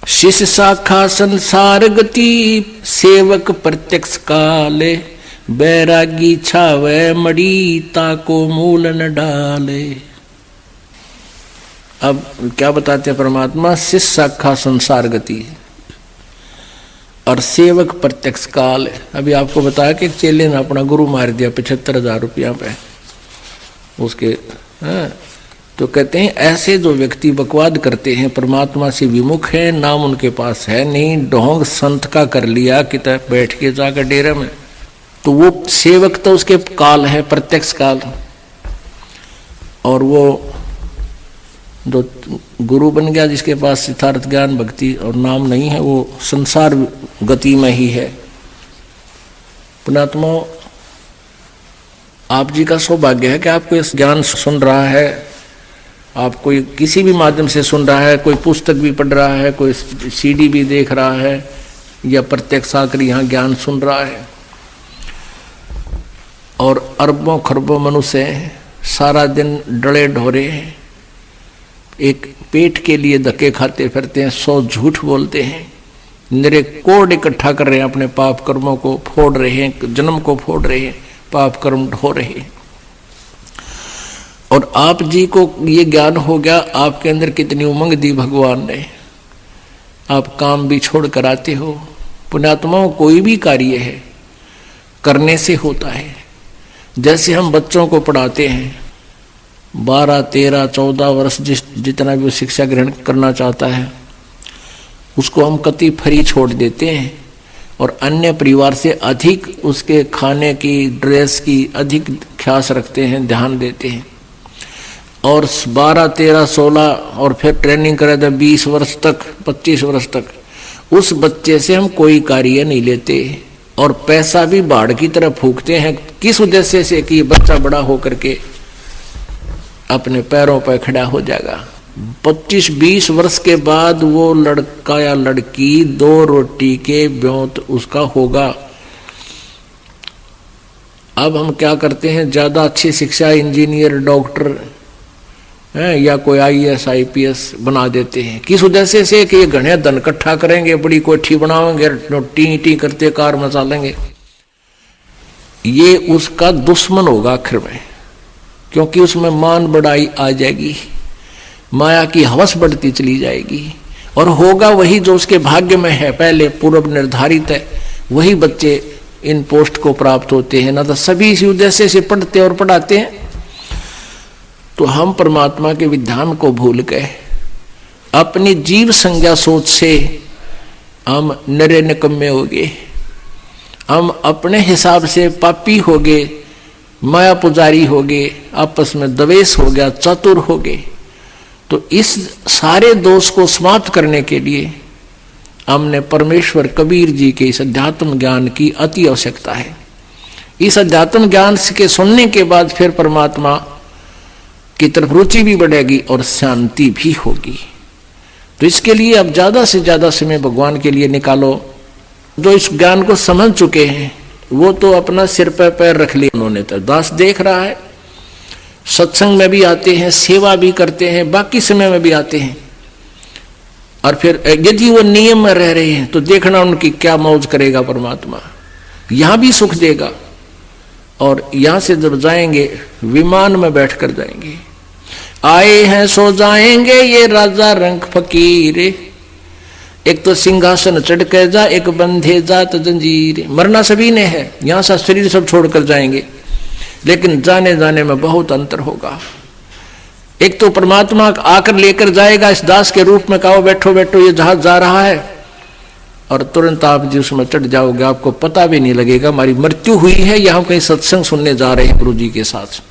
शिष्य शाखा संसार गति, सेवक प्रत्यक्ष काले, बैरागी छावे मड़ी, ताको मूल न डाले। अब क्या बताते हैं परमात्मा? शिष्य शाखा संसार गति और सेवक प्रत्यक्ष काल है। अभी आपको बताया कि चेले ने अपना गुरु मार दिया 75,000 रुपया पे उसके। तो कहते हैं ऐसे जो व्यक्ति बकवाद करते हैं, परमात्मा से विमुख है, नाम उनके पास है नहीं, ढोंग संत का कर लिया कि बैठ के जाकर डेरे में, तो वो सेवक तो उसके काल है, प्रत्यक्ष काल। और वो जो गुरु बन गया जिसके पास यथार्थ ज्ञान भक्ति और नाम नहीं है, वो संसार गति में ही है। पुणात्मा, आप जी का सौभाग्य है कि आपको इस ज्ञान सुन रहा है, आप कोई किसी भी माध्यम से सुन रहा है, कोई पुस्तक भी पढ़ रहा है, कोई सीडी भी देख रहा है, या प्रत्यक्ष आकर यहाँ ज्ञान सुन रहा है। और अरबों खरबों मनुष्य सारा दिन डले ढोरे एक पेट के लिए धक्के खाते फिरते हैं, 100 झूठ बोलते हैं, निरे कोड इकट्ठा कर रहे हैं, अपने पाप कर्मों को फोड़ रहे हैं, जन्म को फोड़ रहे हैं, पाप कर्म ढो रहे हैं। और आप जी को ये ज्ञान हो गया, आपके अंदर कितनी उमंग दी भगवान ने, आप काम भी छोड़ कर आते हो। पुण्यात्माओं, कोई भी कार्य है करने से होता है। जैसे हम बच्चों को पढ़ाते हैं, 12, 13, 14 वर्ष जितना भी वो शिक्षा ग्रहण करना चाहता है, उसको हम कति फ्री छोड़ देते हैं और अन्य परिवार से अधिक उसके खाने की, ड्रेस की अधिक ख्यास रखते हैं, ध्यान देते हैं। और 12, 13, 16 और फिर ट्रेनिंग करे तो 20 वर्ष तक, 25 वर्ष तक उस बच्चे से हम कोई कार्य नहीं लेते और पैसा भी बाढ़ की तरह फूकते हैं। किस उद्देश्य से? कि बच्चा बड़ा होकर के अपने पैरों पर खड़ा हो जाएगा। 25-20 वर्ष के बाद वो लड़का या लड़की 2 रोटी के ब्योंत उसका होगा। अब हम क्या करते हैं? ज्यादा अच्छी शिक्षा, इंजीनियर, डॉक्टर या कोई IAS IPS बना देते हैं। किस उद्देश्य से? कि ये घने धन इकट्ठा करेंगे, बड़ी कोठी बनाएंगे, टी टी करते कार मचालेंगे। ये उसका दुश्मन होगा आखिर में, क्योंकि उसमें मान बढ़ाई आ जाएगी, माया की हवस बढ़ती चली जाएगी और होगा वही जो उसके भाग्य में है, पहले पूर्व निर्धारित है, वही बच्चे इन पोस्ट को प्राप्त होते हैं। ना तो सभी इसी उद्देश्य से पढ़ते और पढ़ाते हैं। तो हम परमात्मा के विधान को भूल गए, अपनी जीव संज्ञा सोच से हम नरे निकम्मे हो गए, हम अपने हिसाब से पापी हो गए, माया पुजारी हो गए, आपस में द्वेष हो गया, चतुर हो गए। तो इस सारे दोष को समाप्त करने के लिए हमने परमेश्वर कबीर जी के इस अध्यात्म ज्ञान की अति आवश्यकता है। इस अध्यात्म ज्ञान के सुनने के बाद फिर परमात्मा की तरफ रुचि भी बढ़ेगी और शांति भी होगी। तो इसके लिए अब ज्यादा से ज्यादा समय भगवान के लिए निकालो। जो इस ज्ञान को समझ चुके हैं वो तो अपना सिर पर पैर रख लिया उन्होंने, तो दास देख रहा है, सत्संग में भी आते हैं, सेवा भी करते हैं, बाकी समय में भी आते हैं। और फिर यदि वो नियम में रह रहे हैं तो देखना उनकी क्या मौज करेगा परमात्मा, यहां भी सुख देगा। और यहां से जब जाएंगे विमान में बैठकर जाएंगे, आए हैं सो जाएंगे ये राजा रंग फकीर, एक तो सिंहासन चढ़ के जा, एक बंधे जात जंजीर। मरना सभी ने है, यहां से शरीर सब छोड़कर जाएंगे, लेकिन जाने जाने में बहुत अंतर होगा। एक तो परमात्मा आकर लेकर जाएगा इस दास के रूप में, कहो बैठो बैठो ये जहाज जा रहा है, और तुरंत आप जी उसमें चढ़ जाओगे, आपको पता भी नहीं लगेगा हमारी मृत्यु हुई है या हम कहीं सत्संग सुनने जा रहे हैं गुरु जी के साथ।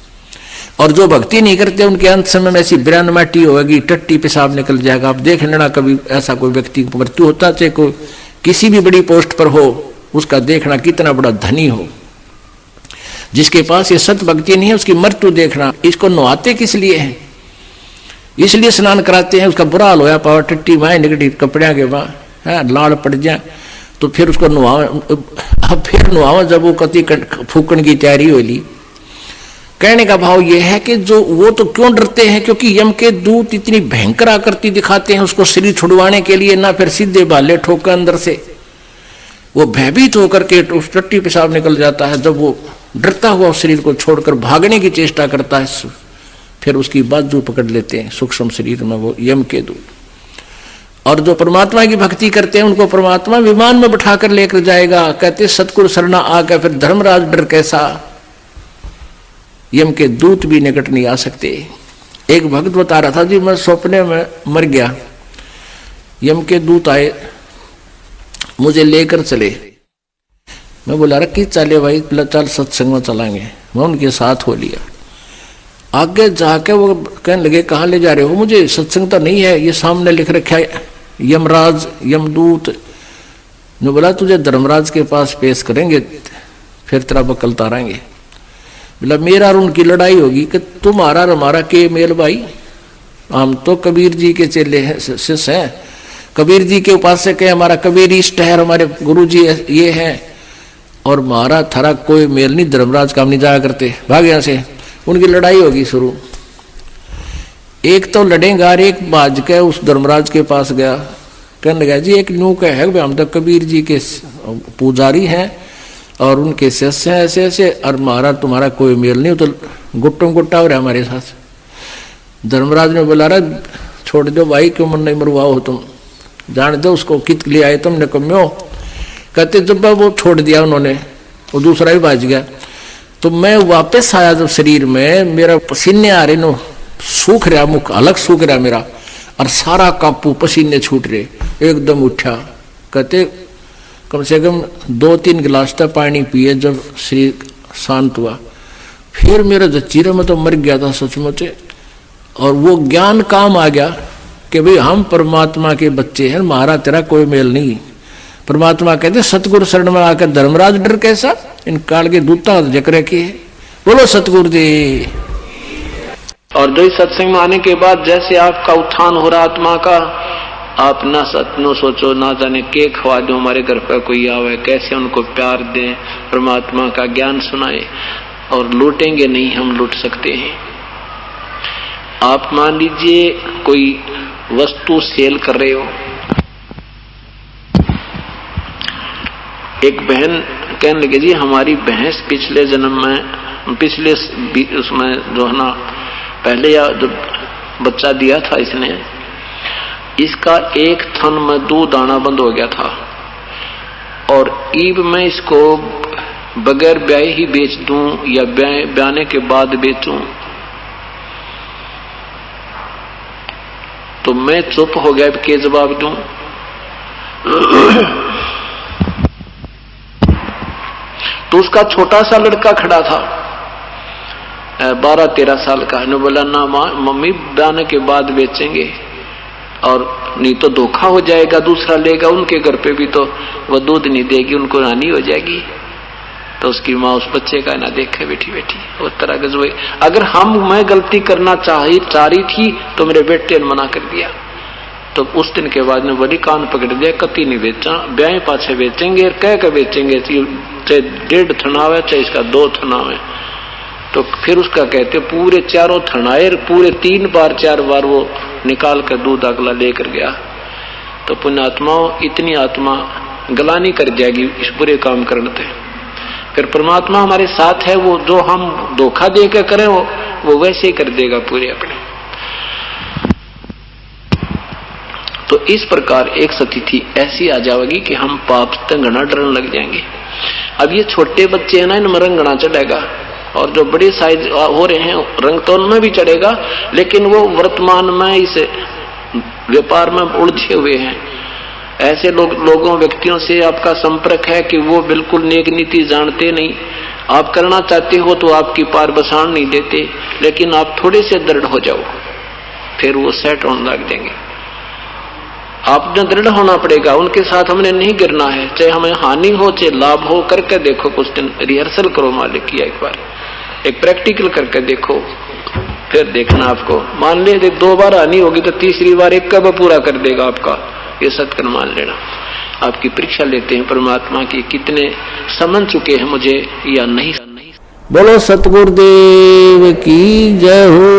और जो भक्ति नहीं करते उनके अंत समय में ऐसी बिरान माटी होगी, टट्टी पेशाब निकल जाएगा। आप देख लेना कभी ऐसा कोई व्यक्ति की मृत्यु होता, चाहे कोई किसी भी बड़ी पोस्ट पर हो, उसका देखना कितना बड़ा धनी हो, जिसके पास ये सत भक्ति नहीं है उसकी मृत्यु देखना। इसको नहाते किस लिए है? इसलिए स्नान कराते हैं, उसका बुरा हाल होया पावा, टट्टी माए निकटी कपड़िया के वहां लाड़ पड़ जाए, तो फिर उसको नुहावा, अब फिर नुहावा जब वो कति फूकन की तैयारी हो ली, कहने का भाव यह है कि जो वो तो क्यों डरते हैं, क्योंकि यम के दूत इतनी भयंकर आकृति दिखाते हैं उसको शरीर छुड़वाने के लिए, ना फिर सीधे भाले ठोकर अंदर से वो भयभीत होकर के उस टट्टी पेशाब निकल जाता है। जब वो डरता हुआ उस शरीर को छोड़कर भागने की चेष्टा करता है, फिर उसकी बाजू पकड़ लेते हैं सूक्ष्म शरीर में वो यम के दूत। और जो परमात्मा की भक्ति करते हैं उनको परमात्मा विमान में बैठा कर लेकर जाएगा। कहते सतगुरु शरणा आकर फिर धर्मराज डर कैसा, यम के दूत भी निकट नहीं आ सकते। एक भक्त बता रहा था जी, मैं सपने में मर गया, यम के दूत आए मुझे लेकर चले। मैं बोला रखी चले भाई, चल सत्संग में चलाएंगे। मैं उनके साथ हो लिया। आगे जाके वो कहने लगे कहाँ ले जा रहे हो मुझे, सत्संग तो नहीं है, ये सामने लिख रखा है यमराज यमदूत। ने बोला तुझे धर्मराज के पास पेश करेंगे, फिर तेरा बकल तारेंगे। बोला मेरा और उनकी लड़ाई होगी कि तुम्हारा और हमारा के मेल भाई, हम तो कबीर जी के चेले हैं, शिष्य हैं, कबीर जी के उपासक है, हमारा कबीर इष्ट है, हमारे गुरु जी ये हैं, और हमारा थारा कोई मेल नहीं, धर्मराज काम नहीं जाया करते, भाग यहाँ से। उनकी लड़ाई होगी शुरू। एक तो लड़ेगा और एक बाज के उस धर्मराज के पास गया, कहने लगा जी एक न्यू का है, हम तो कबीर जी के पुजारी हैं और उनके शिष्य हैं ऐसे ऐसे, और हमारा तुम्हारा कोई मेल नहीं, तो गुट्टों गुट्टा हो रहा हमारे साथ। धर्मराज ने बोला रहा छोड़ दो भाई, क्यों मन नहीं मरवाओ हो तुम, जान दो उसको, कित ले आए तुमने कम्यो। कहते जब वो छोड़ दिया उन्होंने, वो दूसरा भी भाज गया। तो मैं वापस आया जब शरीर में, मेरा पसीने आ रहे नो, सूख रहा मुख, अलग सूख रहा मेरा, और सारा कापू पसीने छूट रहे, एकदम उठा। कहते कम से कम 2-3 गिलास तक पानी पिए, जब शरीर शांत हुआ, फिर मेरा जचीरा में तो मर गया था सचमुच। और वो ज्ञान काम आ गया कि भाई हम परमात्मा के बच्चे हैं, हमारा तेरा कोई मेल नहीं। परमात्मा कहते सतगुरु शरण में आकर धर्मराज डर कैसा, इन काल के दूता जकरे के। बोलो सतगुरु जी। और जो सत्संग में आने के बाद जैसे आपका उत्थान हो रहा आत्मा का, आप ना सत्नो सोचो, ना जाने के खवा दो, हमारे घर पर कोई आवे कैसे उनको प्यार दें, परमात्मा का ज्ञान सुनाए, और लूटेंगे नहीं, हम लूट सकते हैं। आप मान लीजिए कोई वस्तु सेल कर रहे हो, एक बहन कहने लगे जी हमारी भैंस पिछले जन्म में, पिछले उसमें जो है ना, पहले या जब बच्चा दिया था इसने, इसका एक थन में दूध आना बंद हो गया था, और ईब मैं इसको बगैर ब्याए ही बेच दूं या ब्याने के बाद बेचूं। तो मैं चुप हो गया के जवाब दूं। तो उसका छोटा सा लड़का खड़ा था 12-13 साल का, ने बोला ना मम्मी ब्याने के बाद बेचेंगे, और नहीं तो धोखा हो जाएगा, दूसरा लेगा, उनके घर पे भी तो वो दूध नहीं देगी, उनको रानी हो जाएगी। तो उसकी माँ उस बच्चे का ना देखे बैठी बैठी वो तरह के जो, अगर मैं गलती करना चाह रही थी तो मेरे बेटे ने मना कर दिया। तो उस दिन के बाद में बड़ी कान पकड़ दिया, कति नहीं बेचा, ब्याह पाछे बेचेंगे, कह के बेचेंगे, चाहे 1.5 थनावे चाहे इसका 2 थनावे। तो फिर उसका कहते पूरे 4 थनाए, पूरे 3 बार 4 बार वो निकाल कर दूध अगला लेकर गया। तो पुण्यात्माओं, इतनी आत्मा गलानी कर जाएगी इस बुरे काम करने से। फिर परमात्मा हमारे साथ है, वो जो हम धोखा दे के करें वो वैसे ही कर देगा पूरे अपने। तो इस प्रकार एक स्थिति ऐसी आ जाएगी कि हम पाप से घना डरने लग जाएंगे। अब ये छोटे बच्चे हैं ना, इनमें रंग घना चढ़ेगा, और जो बड़े साइज हो रहे हैं रंग तो उनमें भी चढ़ेगा, लेकिन वो वर्तमान में इस व्यापार में उलझे हुए हैं। ऐसे लोगों व्यक्तियों से आपका संपर्क है कि वो बिल्कुल नेक नीति जानते नहीं, आप करना चाहते हो तो आपकी पार बसाण नहीं देते, लेकिन आप थोड़े से दृढ़ हो जाओ, फिर वो सेट होने लग देंगे। आपने दृढ़ होना पड़ेगा, उनके साथ हमने नहीं गिरना है, चाहे हमें हानि हो चाहे लाभ हो। करके देखो, कुछ दिन रिहर्सल करो मालिक की, एक बार एक प्रैक्टिकल करके देखो, फिर देखना आपको। मान ले 2 बार हानि होगी तो तीसरी बार एक कब पूरा कर देगा आपका, ये सत्कर्म मान लेना। आपकी परीक्षा लेते हैं परमात्मा की, कितने समझ चुके हैं मुझे या नहीं। बोलो सतगुरुदेव की जय हो।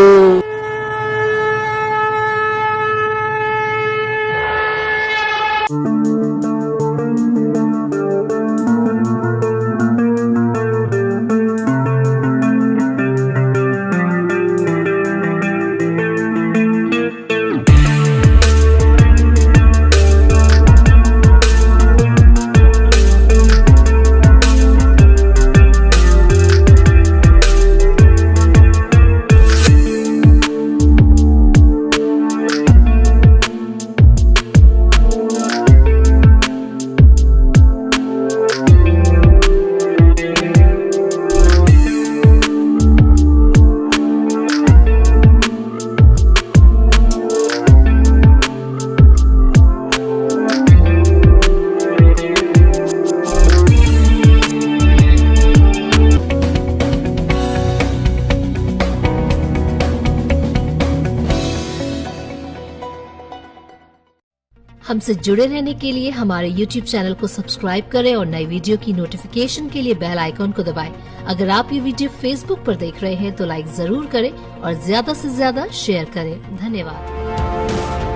हमसे जुड़े रहने के लिए हमारे YouTube चैनल को सब्सक्राइब करें और नई वीडियो की नोटिफिकेशन के लिए बेल आइकॉन को दबाएं। अगर आप ये वीडियो Facebook पर देख रहे हैं तो लाइक जरूर करें और ज्यादा से ज्यादा शेयर करें। धन्यवाद।